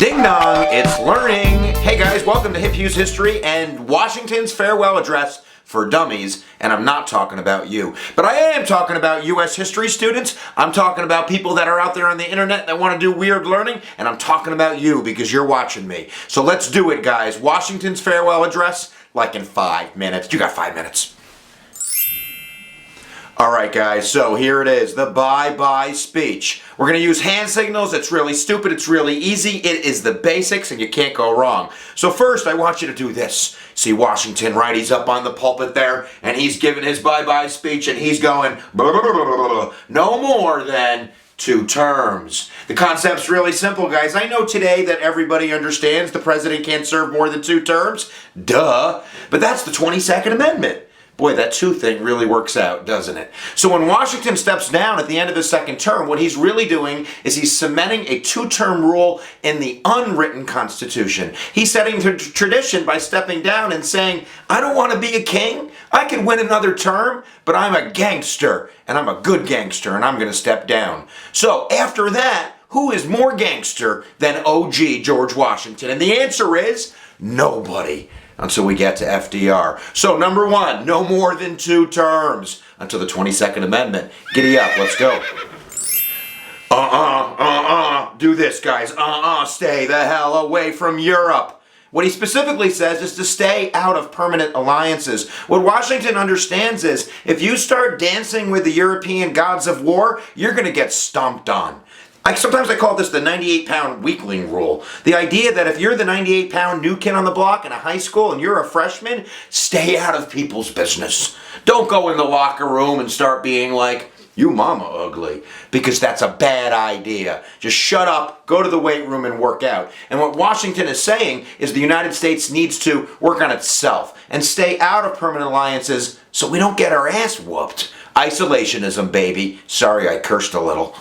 Ding dong, it's learning. Hey guys, welcome to HipHughes History and Washington's farewell address for dummies. And I'm not talking about you, but I am talking about U.S. history students. I'm talking about people that are out there on the internet that want to do weird learning, and I'm talking about you because you're watching me. So let's do it, guys. Washington's farewell address, like in 5 minutes. You got 5 minutes. Alright guys, so here it is, the bye-bye speech. We're going to use hand signals. It's really stupid, it's really easy, it is the basics and you can't go wrong. So first I want you to do this. See Washington, right? He's up on the pulpit there and he's giving his bye-bye speech and he's going blah, blah, blah, blah, blah, blah. No more than 2 terms. The concept's really simple, guys. I know today that everybody understands the president can't serve more than 2 terms. Duh. But that's the 22nd Amendment. Boy, that 2 thing really works out, doesn't it? So when Washington steps down at the end of his 2nd term, what he's really doing is he's cementing a 2-term rule in the unwritten Constitution. He's setting the tradition by stepping down and saying, I don't want to be a king. I can win another term, but I'm a gangster, and I'm a good gangster, and I'm going to step down. So after that, who is more gangster than OG George Washington? And the answer is nobody. Until we get to FDR. So number 1, no more than 2 terms until the 22nd Amendment. Giddy up, let's go. Do this, guys. Stay the hell away from Europe. What he specifically says is to stay out of permanent alliances. What Washington understands is if you start dancing with the European gods of war, you're going to get stomped on. Sometimes I call this the 98-pound weakling rule. The idea that if you're the 98-pound new kid on the block in a high school and you're a freshman, stay out of people's business. Don't go in the locker room and start being like, you mama ugly, because that's a bad idea. Just shut up, go to the weight room and work out. And what Washington is saying is the United States needs to work on itself and stay out of permanent alliances so we don't get our ass whooped. Isolationism, baby. Sorry, I cursed a little.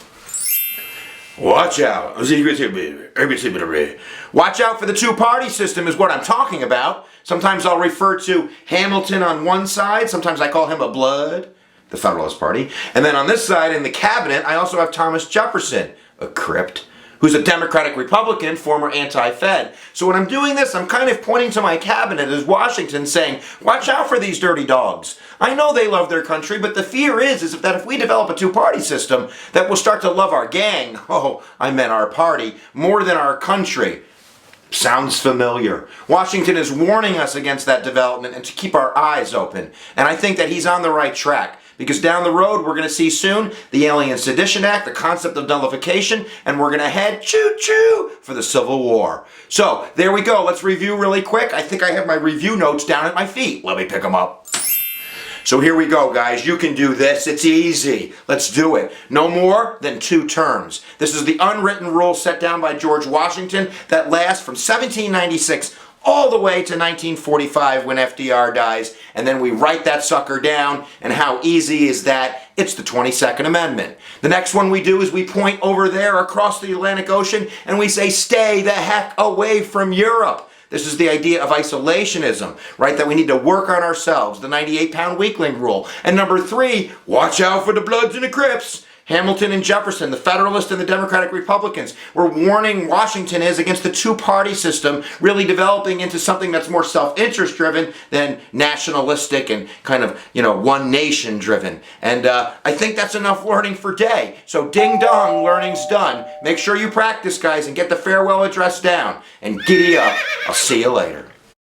Watch out. Watch out for the 2-party system is what I'm talking about. Sometimes I'll refer to Hamilton on one side. Sometimes I call him a blood, the Federalist Party. And then on this side in the cabinet, I also have Thomas Jefferson, a crypt, who's a Democratic Republican, former anti-Fed. So when I'm doing this, I'm kind of pointing to my cabinet as Washington saying, watch out for these dirty dogs. I know they love their country, but the fear is that if we develop a 2-party system, that we'll start to love our gang, I meant our party, more than our country. Sounds familiar. Washington is warning us against that development and to keep our eyes open. And I think that he's on the right track. Because down the road, we're going to see soon the Alien Sedition Act, the concept of nullification, and we're going to head choo-choo for the Civil War. So, there we go. Let's review really quick. I think I have my review notes down at my feet. Let me pick them up. So here we go, guys. You can do this. It's easy. Let's do it. No more than 2 terms. This is the unwritten rule set down by George Washington that lasts from 1796 all the way to 1945 when FDR dies, and then we write that sucker down, and how easy is that? It's the 22nd Amendment. The next one we do is we point over there across the Atlantic Ocean, and we say, stay the heck away from Europe. This is the idea of isolationism, right? That we need to work on ourselves, the 98-pound weakling rule. And number 3, watch out for the Bloods and the Crips. Hamilton and Jefferson, the Federalists and the Democratic Republicans, were warning Washington against the 2-party system really developing into something that's more self-interest driven than nationalistic and kind of, one nation driven. And I think that's enough learning for today. So ding dong, learning's done. Make sure you practice, guys, and get the farewell address down. And giddy up. I'll see you later.